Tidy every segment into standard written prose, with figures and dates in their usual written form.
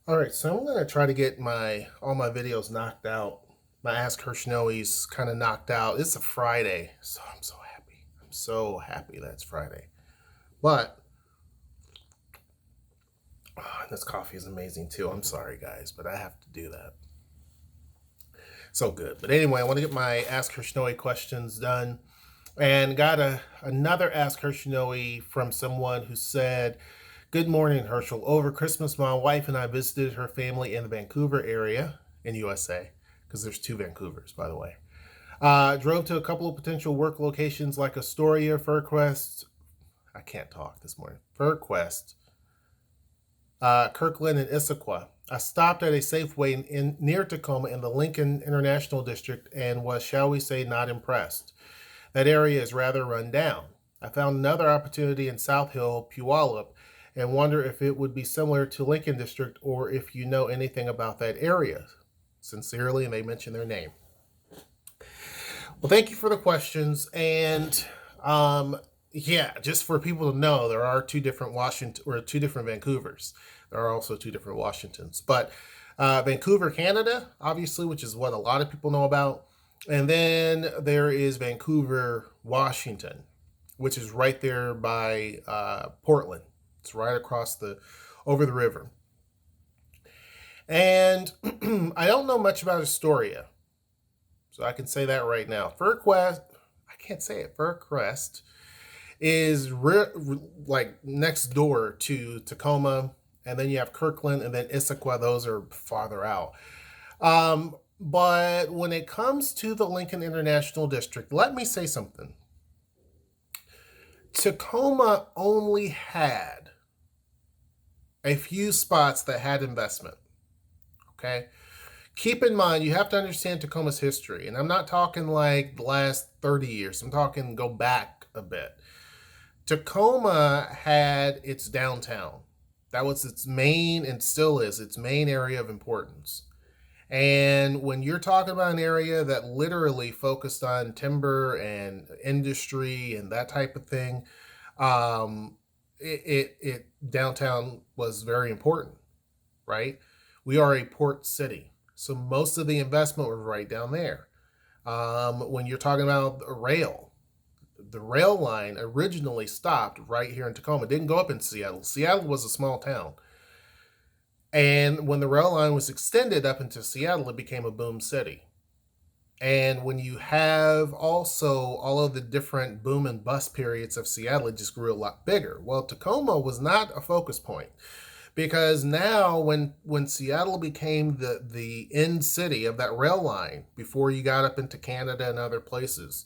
All right, so I'm gonna try to get all my videos knocked out. My Ask Her Snowy's kind of knocked out. It's a Friday, so I'm so happy. I'm so happy that it's Friday. But this coffee is amazing too. I'm sorry, guys, but I have to do that. So good. But anyway, I want to get my Ask Her Snowy questions done, and got another Ask Her Snowy from someone who said, "Good morning, Herschel. Over Christmas, my wife and I visited her family in the Vancouver area in USA, because there's two Vancouvers, by the way. Drove to a couple of potential work locations like Astoria, Furquest. I can't talk this morning. Furquest, Kirkland, and Issaquah. I stopped at a Safeway near Tacoma in the Lincoln International District and was, shall we say, not impressed. That area is rather run down. I found another opportunity in South Hill, Puyallup, and wonder if it would be similar to Lincoln District or if you know anything about that area. Sincerely," and they mention their name. Well, thank you for the questions. And yeah, just for people to know, there are two different Vancouvers. There are also two different Washingtons. But Vancouver, Canada, obviously, which is what a lot of people know about. And then there is Vancouver, Washington, which is right there by Portland. It's right over the river. And I don't know much about Astoria, so I can say that right now. Furquest, I can't say it. Furquest is like next door to Tacoma, and then you have Kirkland, and then Issaquah. Those are farther out. But when it comes to the Lincoln International District, let me say something. Tacoma only had a few spots that had investment. Okay. Keep in mind, you have to understand Tacoma's history. And I'm not talking like the last 30 years. I'm talking go back a bit. Tacoma had its downtown. That was its main, and still is, its main area of importance. And when you're talking about an area that literally focused on timber and industry and that type of thing, it downtown was very important, right? We are a port city, so most of the investment was right down there. When you're talking about the rail line originally stopped right here in Tacoma. It didn't go up in Seattle. Seattle was a small town. And when the rail line was extended up into Seattle, it became a boom city. And when you have also all of the different boom and bust periods of Seattle, it just grew a lot bigger. Well, Tacoma was not a focus point, because now when Seattle became the end city of that rail line before you got up into Canada and other places,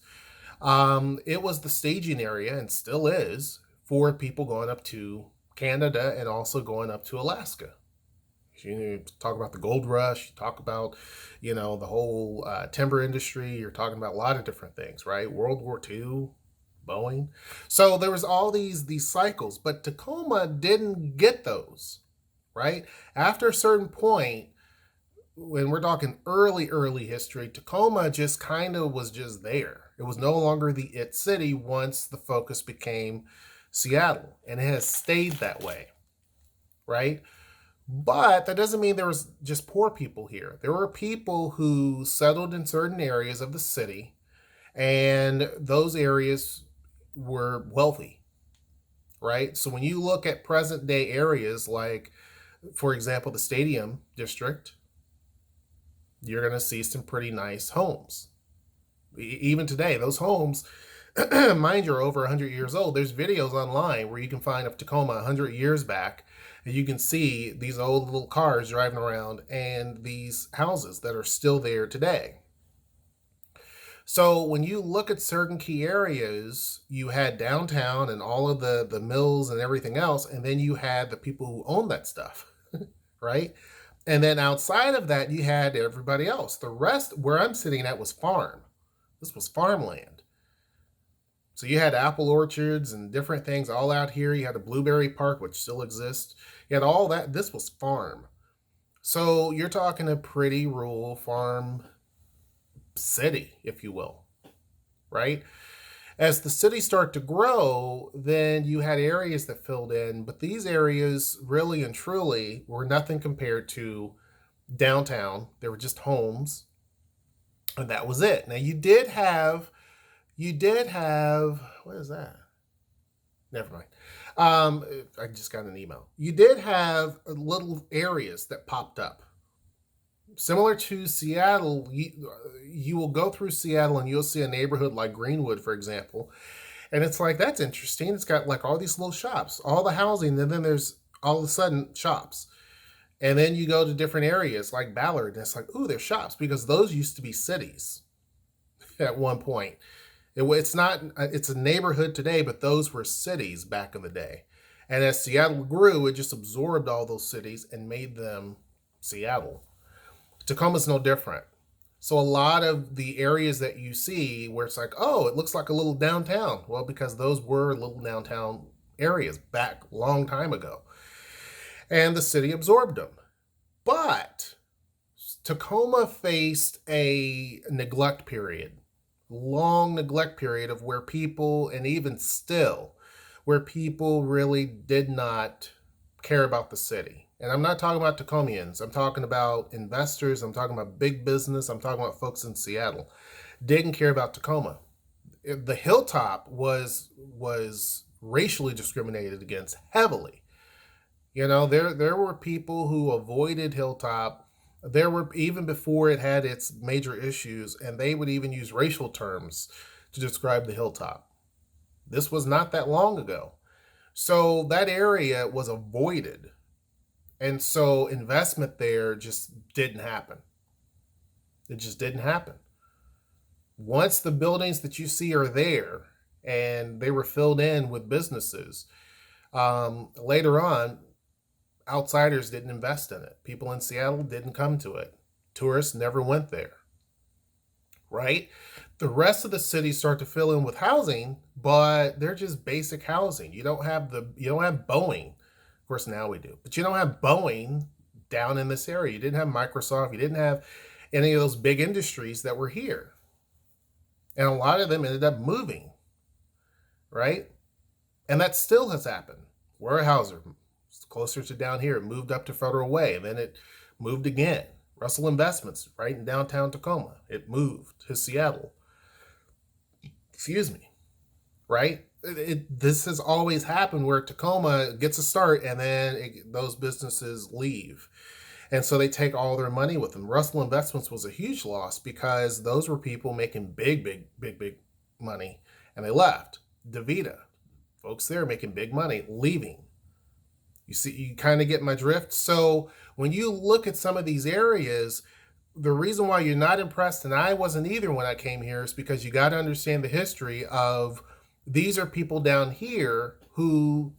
it was the staging area, and still is, for people going up to Canada and also going up to Alaska. You talk about the gold rush, you talk about, the whole timber industry, you're talking about a lot of different things, right? World War II, Boeing. So there was all these cycles, but Tacoma didn't get those, right? After a certain point, when we're talking early history, Tacoma just kind of was just there. It was no longer the it city once the focus became Seattle, and it has stayed that way, right? But that doesn't mean there was just poor people here. There were people who settled in certain areas of the city, and those areas were wealthy, right? So when you look at present day areas like, for example, the Stadium District, you're going to see some pretty nice homes. Even today, those homes, mind you, are over 100 years old. There's videos online where you can find of Tacoma 100 years back, and you can see these old little cars driving around and these houses that are still there today. So when you look at certain key areas, you had downtown and all of the mills and everything else, and then you had the people who owned that stuff, right? And then outside of that, you had everybody else. The rest, where I'm sitting at, was farm. This was farmland. So you had apple orchards and different things all out here. You had a blueberry park, which still exists. You had all that. This was farm. So you're talking a pretty rural farm city, if you will, right? As the city started to grow, then you had areas that filled in, but these areas really and truly were nothing compared to downtown. They were just homes, and that was it. Now you did have what is that? Never mind. Um, I just got an email. You did have little areas that popped up. Similar to Seattle, you will go through Seattle and you'll see a neighborhood like Greenwood, for example, and it's like, that's interesting. It's got like all these little shops, all the housing, and then there's all of a sudden shops. And then you go to different areas like Ballard, and it's like, ooh, there's shops, because those used to be cities at one point. It's not, it's a neighborhood today, but those were cities back in the day. And as Seattle grew, it just absorbed all those cities and made them Seattle. Tacoma's no different. So a lot of the areas that you see where it's like, oh, it looks like a little downtown. Well, because those were little downtown areas back a long time ago. And the city absorbed them. But Tacoma faced a neglect period, long neglect period of where people, and even still, where people really did not care about the city. And I'm not talking about Tacomians. I'm talking about investors. I'm talking about big business. I'm talking about folks in Seattle. Didn't care about Tacoma. The Hilltop was racially discriminated against heavily. There were people who avoided Hilltop. There were, even before it had its major issues, and they would even use racial terms to describe the Hilltop. This was not that long ago. So that area was avoided. And so investment there just didn't happen. It just didn't happen. Once the buildings that you see are there and they were filled in with businesses, later on, outsiders didn't invest in it. People in Seattle didn't come to it. Tourists never went there, right? The rest of the city start to fill in with housing, but they're just basic housing. You don't have Boeing. Of course, now we do, but you don't have Boeing down in this area. You didn't have Microsoft. You didn't have any of those big industries that were here. And a lot of them ended up moving, right? And that still has happened. Weyerhaeuser, closer to down here, it moved up to Federal Way, and then it moved again. Russell Investments, right in downtown Tacoma, it moved to Seattle. Excuse me, right? This has always happened where Tacoma gets a start, and then those businesses leave. And so they take all their money with them. Russell Investments was a huge loss because those were people making big, big, big, big money, and they left. DaVita, folks there making big money, leaving. You see, you kind of get my drift. So when you look at some of these areas, the reason why you're not impressed, and I wasn't either when I came here, is because you got to understand the history of, these are people down here who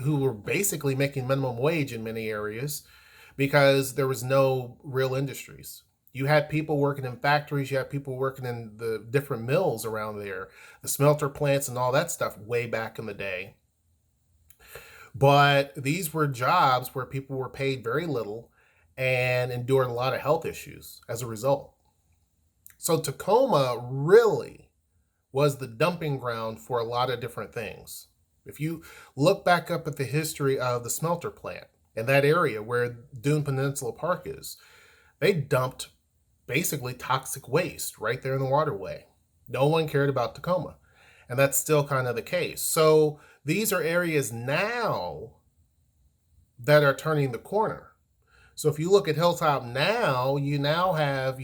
were basically making minimum wage in many areas because there was no real industries. You had people working in factories, you had people working in the different mills around there, the smelter plants and all that stuff way back in the day. But these were jobs where people were paid very little and endured a lot of health issues as a result. So Tacoma really was the dumping ground for a lot of different things. If you look back up at the history of the smelter plant in that area where Dune Peninsula Park is, they dumped basically toxic waste right there in the waterway. No one cared about Tacoma. And that's still kind of the case. So these are areas now that are turning the corner. So if you look at Hilltop now, you now have,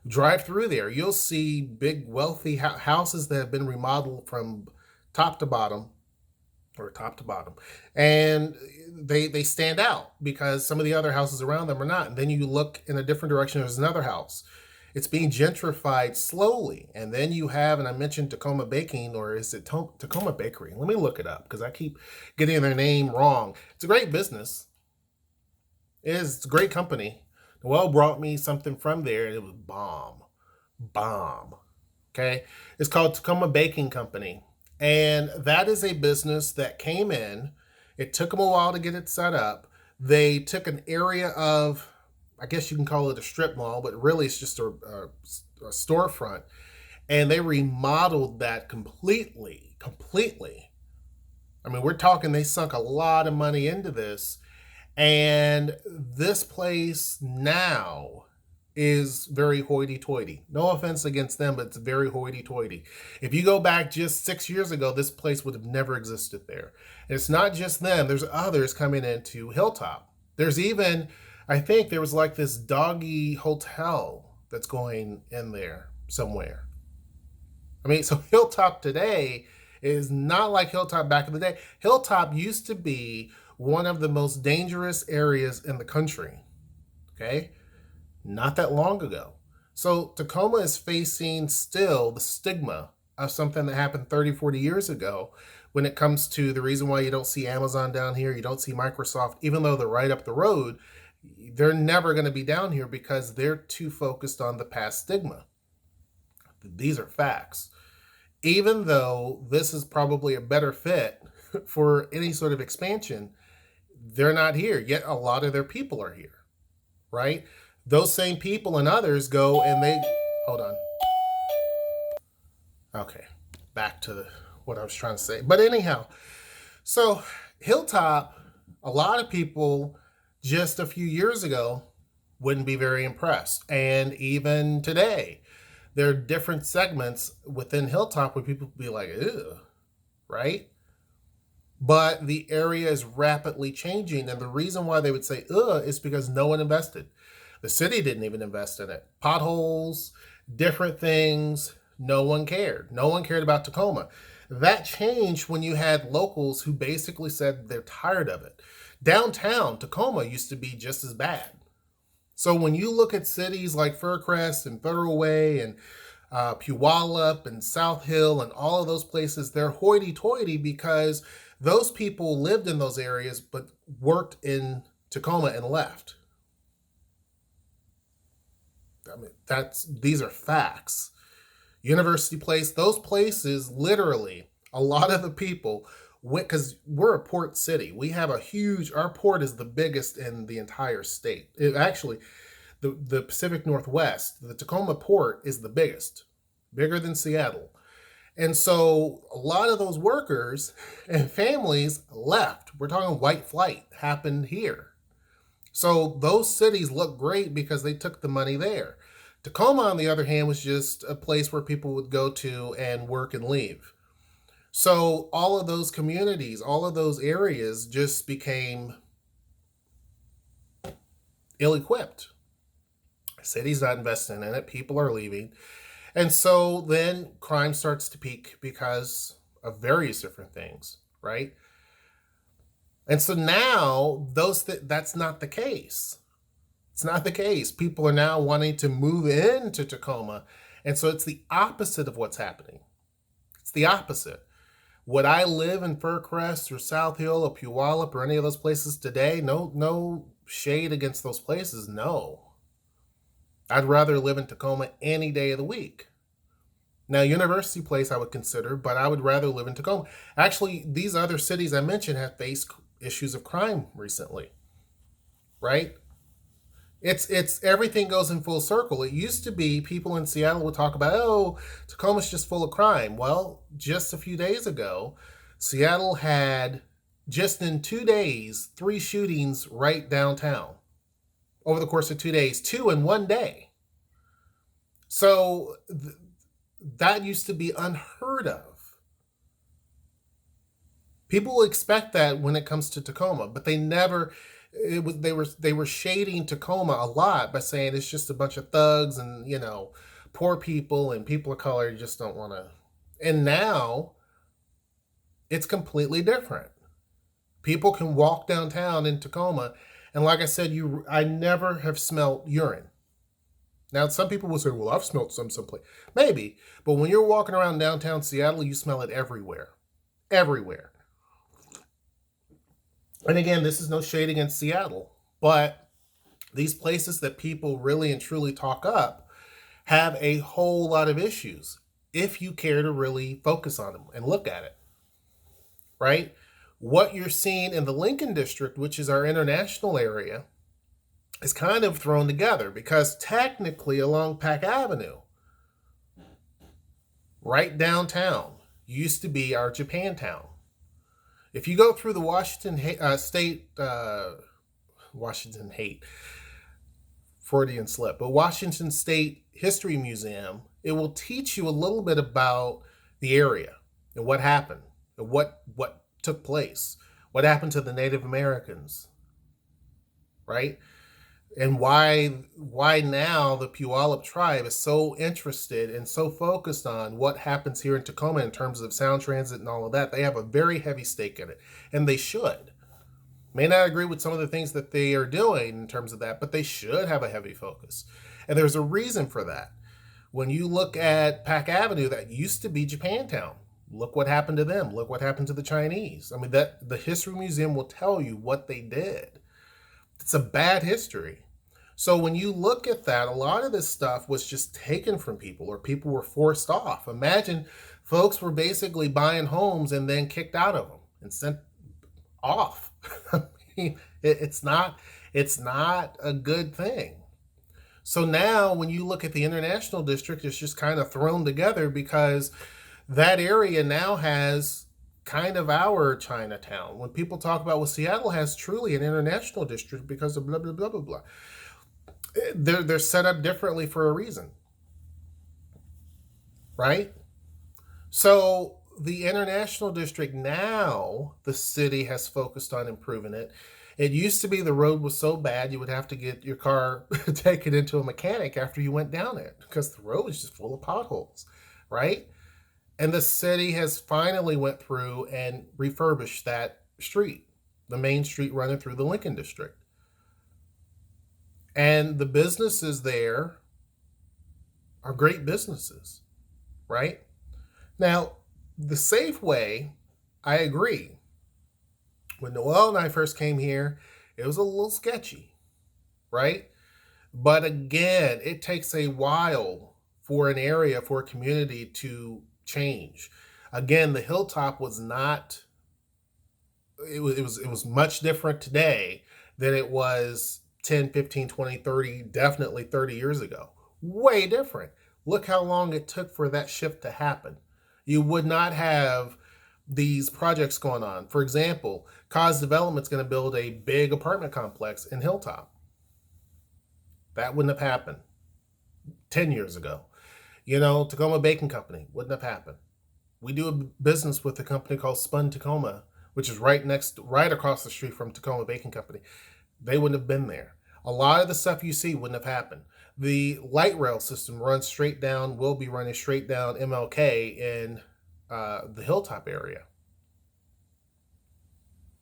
drive through there, you'll see big wealthy houses that have been remodeled from top to bottom, and they stand out because some of the other houses around them are not. And then you look in a different direction, there's another house. It's being gentrified slowly. And then you have, and I mentioned Tacoma Baking, or is it Tacoma Bakery? Let me look it up because I keep getting their name wrong. It's a great business. It's a great company. Noel brought me something from there, and it was bomb. Okay, it's called Tacoma Baking Company, and that is a business that came in. It took them a while to get it set up. They took an area of, I guess you can call it a strip mall, but really it's just a storefront, And they remodeled that completely, completely. I mean, we're talking they sunk a lot of money into this. And this place now is very hoity toity. No offense against them, but it's very hoity toity. If you go back just 6 years ago, this place would have never existed there. And it's not just them, there's others coming into Hilltop. There's even, I think there was like this doggy hotel that's going in there somewhere. I mean, so Hilltop today is not like Hilltop back in the day. Hilltop used to be one of the most dangerous areas in the country. Okay? Not that long ago. So Tacoma is facing still the stigma of something that happened 30, 40 years ago when it comes to the reason why you don't see Amazon down here, you don't see Microsoft, even though they're right up the road, they're never going to be down here because they're too focused on the past stigma. These are facts. Even though this is probably a better fit for any sort of expansion, they're not here. Yet a lot of their people are here, right? Those same people and others go and they, hold on. Okay, back to what I was trying to say. But anyhow, so Hilltop, a lot of people just a few years ago wouldn't be very impressed. And even today, there are different segments within Hilltop where people be like, ew, right? But the area is rapidly changing. And the reason why they would say, ugh, is because no one invested. The city didn't even invest in it. Potholes, different things, no one cared. No one cared about Tacoma. That changed when you had locals who basically said they're tired of it. Downtown Tacoma used to be just as bad. So when you look at cities like Fircrest and Federal Way and Puyallup and South Hill and all of those places, they're hoity-toity because those people lived in those areas but worked in Tacoma and left. I mean, these are facts. University Place, those places, literally, a lot of the people went, because we're a port city. We have our port is the biggest in the entire state. Actually, the Pacific Northwest, the Tacoma port is the biggest, bigger than Seattle. And so a lot of those workers and families left. We're talking white flight happened here. So those cities look great because they took the money there. Tacoma, on the other hand, was just a place where people would go to and work and leave. So all of those communities, all of those areas just became ill-equipped. City's not investing in it. People are leaving. And so then crime starts to peak because of various different things, right? And so now that's not the case. It's not the case. People are now wanting to move into Tacoma. And so it's the opposite of what's happening. It's the opposite. Would I live in Fircrest or South Hill or Puyallup or any of those places today? No shade against those places. No. I'd rather live in Tacoma any day of the week. Now, University Place I would consider, but I would rather live in Tacoma. Actually, these other cities I mentioned have faced issues of crime recently, right? It's everything goes in full circle. It used to be people in Seattle would talk about, oh, Tacoma's just full of crime. Well, just a few days ago, Seattle had, just in 2 days, 3 shootings right downtown. Over the course of 2 days, 2 in 1 day. So that used to be unheard of. People expect that when it comes to Tacoma, but they never. They were shading Tacoma a lot by saying it's just a bunch of thugs and poor people and people of color just don't want to. And now it's completely different. People can walk downtown in Tacoma, and like I said, I never have smelled urine. Now some people will say, "Well, I've smelled someplace." Maybe, but when you're walking around downtown Seattle, you smell it everywhere, everywhere. And again, this is no shade against Seattle, but these places that people really and truly talk up have a whole lot of issues if you care to really focus on them and look at it, right? What you're seeing in the Lincoln District, which is our international area, is kind of thrown together because technically along Pack Avenue, right downtown used to be our Japantown. If you go through the Washington hate, Freudian slip, but Washington State History Museum, it will teach you a little bit about the area and what happened, and what took place, what happened to the Native Americans, right? And why now the Puyallup tribe is so interested and so focused on what happens here in Tacoma in terms of sound transit and all of that. They have a very heavy stake in it, and they should. May not agree with some of the things that they are doing in terms of that, but they should have a heavy focus. And there's a reason for that. When you look at Pack Avenue, that used to be Japantown. Look what happened to them. Look what happened to the Chinese. I mean, that the History Museum will tell you what they did. It's a bad history. So when you look at that, a lot of this stuff was just taken from people, or people were forced off. Imagine folks were basically buying homes and then kicked out of them and sent off. I mean, it's not a good thing. So now when you look at the International District, it's just kind of thrown together because that area now has kind of our Chinatown. When people talk about, well, Seattle has truly an international district because of blah, blah, blah, blah, blah. They're set up differently for a reason, right? So the international district, now the city has focused on improving it. It used to be the road was so bad you would have to get your car taken into a mechanic after you went down it because the road is just full of potholes, right? And the city has finally went through and refurbished that street, the main street running through the Lincoln District. And the businesses there are great businesses, right? Now, the Safeway, I agree. When Noel and I first came here, it was a little sketchy, right? But again, it takes a while for an area, for a community to change. Again, the Hilltop was not, it was much different today than it was 10, 15, 20, 30, definitely 30 years ago. Way different. Look how long it took for that shift to happen. You would not have these projects going on. For example, Cause Development's going to build a big apartment complex in Hilltop. That wouldn't have happened 10 years ago. You know, Tacoma Baking Company wouldn't have happened. We do a business with a company called Spun Tacoma, which is right across the street from Tacoma Baking Company. They wouldn't have been there. A lot of the stuff you see wouldn't have happened. The light rail system runs straight down, will be running straight down MLK in the Hilltop area.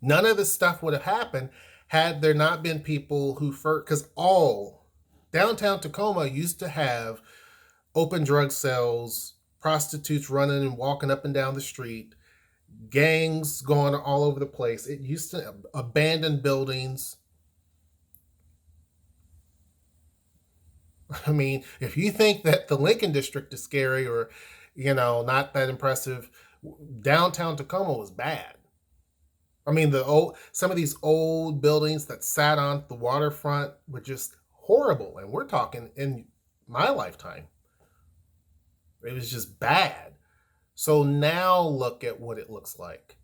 None of this stuff would have happened had there not been people who, because all downtown Tacoma used to have open drug sales, prostitutes running and walking up and down the street, gangs going all over the place. It used to abandon buildings. I mean, if you think that the Lincoln District is scary or, you know, not that impressive, downtown Tacoma was bad. I mean, some of these old buildings that sat on the waterfront were just horrible. And we're talking in my lifetime. It was just bad. So now look at what it looks like.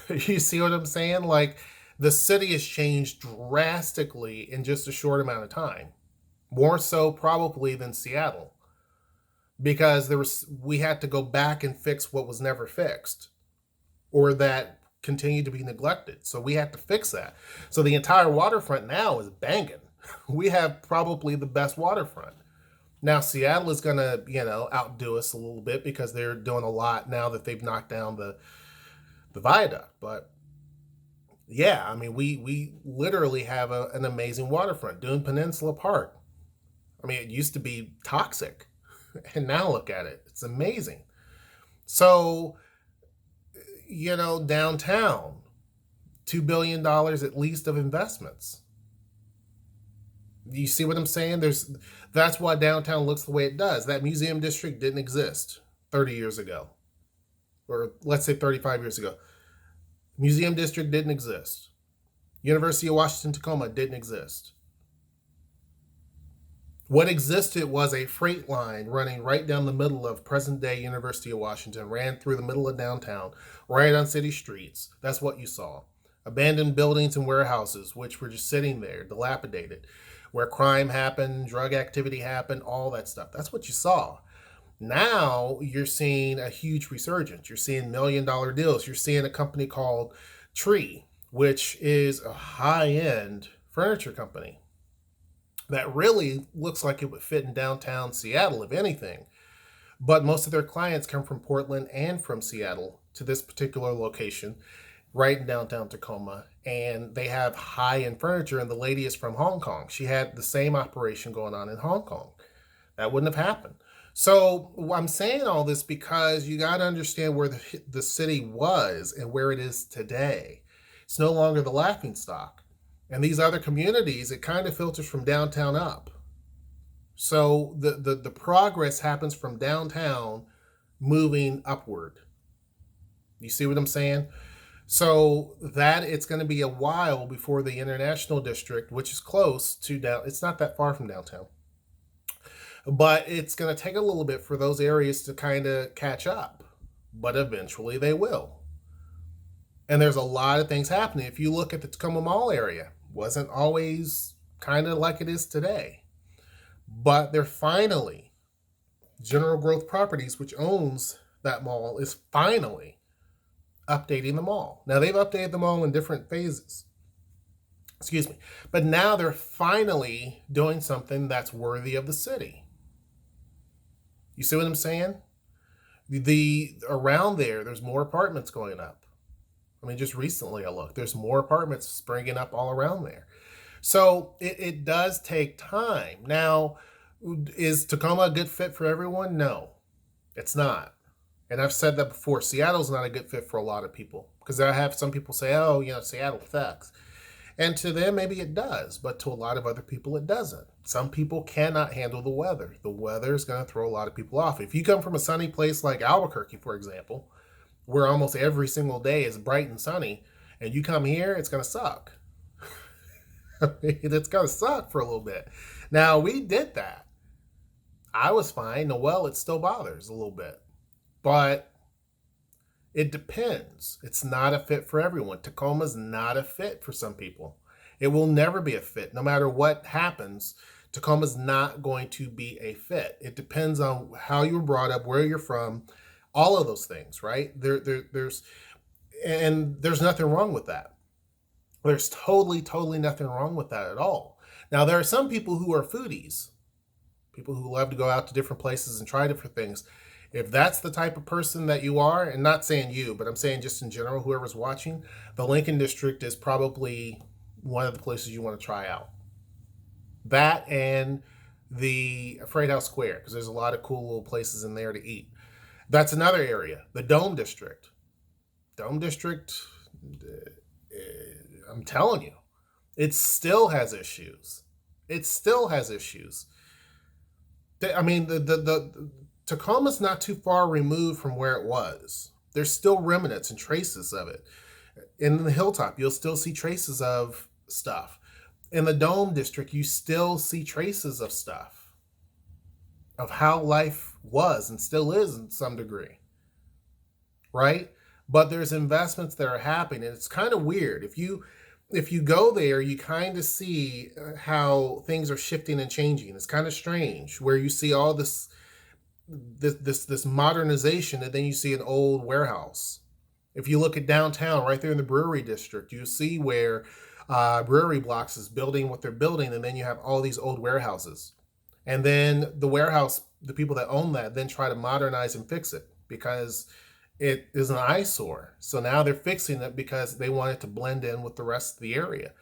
You see what I'm saying? Like, the city has changed drastically in just a short amount of time. More so probably than Seattle. Because we had to go back and fix what was never fixed. Or that continued to be neglected. So we had to fix that. So the entire waterfront now is banging. We have probably the best waterfront. Now, Seattle is going to, outdo us a little bit because they're doing a lot now that they've knocked down the viaduct. But yeah, I mean, we literally have an amazing waterfront. Dune Peninsula Park. I mean, it used to be toxic. And now look at it. It's amazing. So, downtown, $2 billion at least of investments. You see what I'm saying? That's why downtown looks the way it does. That museum district didn't exist 30 years ago. Or let's say 35 years ago. Museum district didn't exist. University of Washington Tacoma didn't exist. What existed was a freight line running right down the middle of present day University of Washington, ran through the middle of downtown, right on city streets. That's what you saw. Abandoned buildings and warehouses, which were just sitting there, dilapidated, where crime happened, drug activity happened, all that stuff. That's what you saw. Now you're seeing a huge resurgence. You're seeing $1 million deals. You're seeing a company called Tree, which is a high end furniture company that really looks like it would fit in downtown Seattle, if anything. But most of their clients come from Portland and from Seattle to this particular location, right in downtown Tacoma. And they have high end furniture. And the lady is from Hong Kong. She had the same operation going on in Hong Kong. That wouldn't have happened. So I'm saying all this because you got to understand where the city was and where it is today. It's no longer the laughing stock. And these other communities, it kind of filters from downtown up. So the progress happens from downtown moving upward. You see what I'm saying? So that it's going to be a while before the International District, which is close to down, it's not that far from downtown, but it's going to take a little bit for those areas to kind of catch up. But eventually they will. And there's a lot of things happening. If you look at the Tacoma Mall area, wasn't always kind of like it is today. But they're finally, General Growth Properties, which owns that mall, is finally updating the mall. Now they've updated the mall in different phases. Excuse me. But now they're finally doing something that's worthy of the city. You see what I'm saying? The around there's more apartments going up. I mean, just recently I looked, there's more apartments springing up all around there. So it does take time. Now, is Tacoma a good fit for everyone? No, it's not. And I've said that before. Seattle's not a good fit for a lot of people because I have some people say, oh, Seattle sucks. And to them, maybe it does, but to a lot of other people, it doesn't. Some people cannot handle the weather. The weather is going to throw a lot of people off. If you come from a sunny place like Albuquerque, for example, where almost every single day is bright and sunny, and you come here, it's going to suck. It's going to suck for a little bit. Now, we did that. I was fine. Well, it still bothers a little bit. But it depends. It's not a fit for everyone. Tacoma's not a fit for some people. It will never be a fit. No matter what happens, Tacoma's not going to be a fit. It depends on how you were brought up, where you're from, all of those things, right? There's nothing wrong with that. There's totally nothing wrong with that at all. Now, there are some people who are foodies, people who love to go out to different places and try different things. If that's the type of person that you are, and not saying you, but I'm saying just in general, whoever's watching, the Lincoln District is probably one of the places you want to try out. That and the Freight House Square, because there's a lot of cool little places in there to eat. That's another area. The Dome District. Dome District, I'm telling you, it still has issues. It still has issues. I mean, the Tacoma's not too far removed from where it was. There's still remnants and traces of it. In the Hilltop, you'll still see traces of stuff. In the Dome District, you still see traces of stuff, of how life was and still is in some degree, right? But there's investments that are happening, and it's kind of weird. If you go there, you kind of see how things are shifting and changing. It's kind of strange where you see all this modernization, and then you see an old warehouse. If you look at downtown, right there in the Brewery District, you see where Brewery Blocks is building what they're building, and then you have all these old warehouses. And then the warehouse, the people that own that, then try to modernize and fix it because it is an eyesore. So now they're fixing it because they want it to blend in with the rest of the area.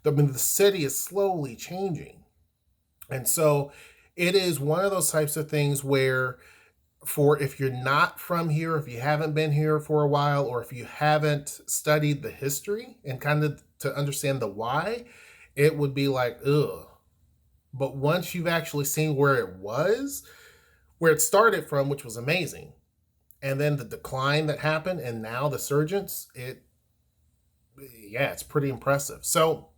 I mean, the city is slowly changing. And so it is one of those types of things where, if you're not from here, if you haven't been here for a while, or if you haven't studied the history and kind of to understand the why, it would be like, ugh. But once you've actually seen where it started from, which was amazing, and then the decline that happened, and now the surgence, it's pretty impressive. So,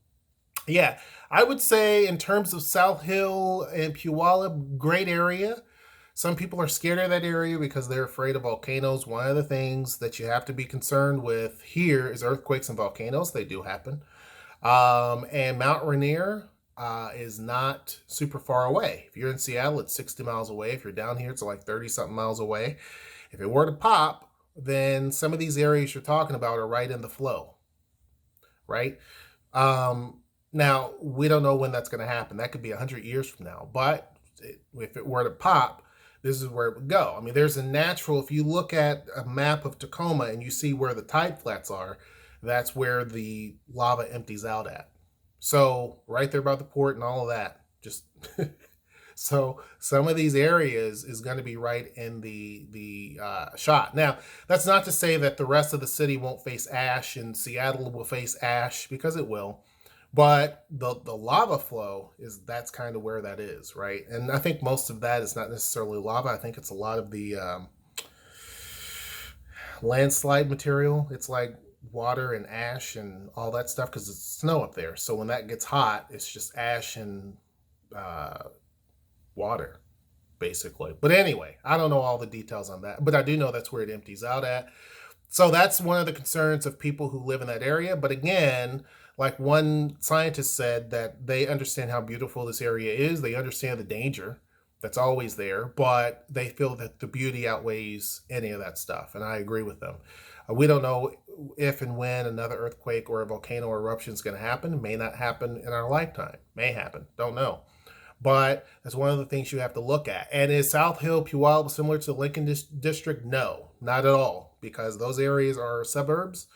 yeah, I would say in terms of South Hill and Puyallup, great area. Some people are scared of that area because they're afraid of volcanoes. One of the things that you have to be concerned with here is earthquakes and volcanoes. They do happen. And Mount Rainier is not super far away. If you're in Seattle, it's 60 miles away. If you're down here, it's like 30 something miles away. If it were to pop, then some of these areas you're talking about are right in the flow, right? Now, we don't know when that's going to happen. That could be 100 years from now. But if it were to pop, this is where it would go. I mean, there's a natural, if you look at a map of Tacoma and you see where the tide flats are, that's where the lava empties out at. So, right there by the port and all of that. Just so some of these areas is going to be right in the shot. Now, that's not to say that the rest of the city won't face ash and Seattle will face ash, because it will. But the lava flow that's kind of where that is, right? And I think most of that is not necessarily lava. I think it's a lot of the landslide material. It's like water and ash and all that stuff because it's snow up there. So when that gets hot, it's just ash and water, basically. But anyway, I don't know all the details on that, but I do know that's where it empties out at. So that's one of the concerns of people who live in that area. But again, like one scientist said, that they understand how beautiful this area is. They understand the danger that's always there, but they feel that the beauty outweighs any of that stuff. And I agree with them. We don't know if and when another earthquake or a volcano eruption is going to happen. It may not happen in our lifetime. May happen. Don't know. But that's one of the things you have to look at. And is South Hill, Puyallup similar to the Lincoln District? No, not at all, because those areas are suburbs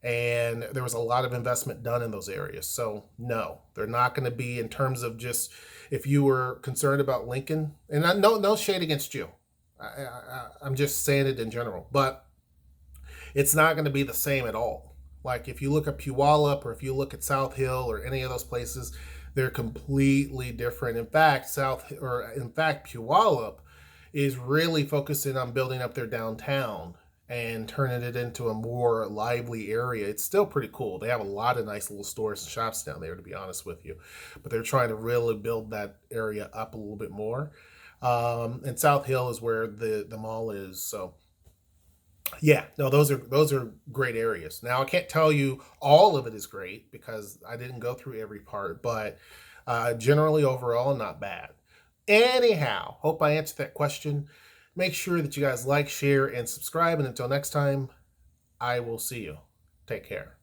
and there was a lot of investment done in those areas. So no, they're not going to be, in terms of just, if you were concerned about Lincoln, and no shade against you. I'm just saying it in general, but it's not going to be the same at all. Like if you look at Puyallup or if you look at South Hill or any of those places, they're completely different. In fact, Puyallup is really focusing on building up their downtown and turning it into a more lively area. It's still pretty cool. They have a lot of nice little stores and shops down there, to be honest with you. But they're trying to really build that area up a little bit more. And South Hill is where the mall is. So yeah, no, those are great areas. Now I can't tell you all of it is great because I didn't go through every part, but generally overall not bad. Anyhow, hope I answered that question. Make sure that you guys like, share, and subscribe. And until next time, I will see you. Take care.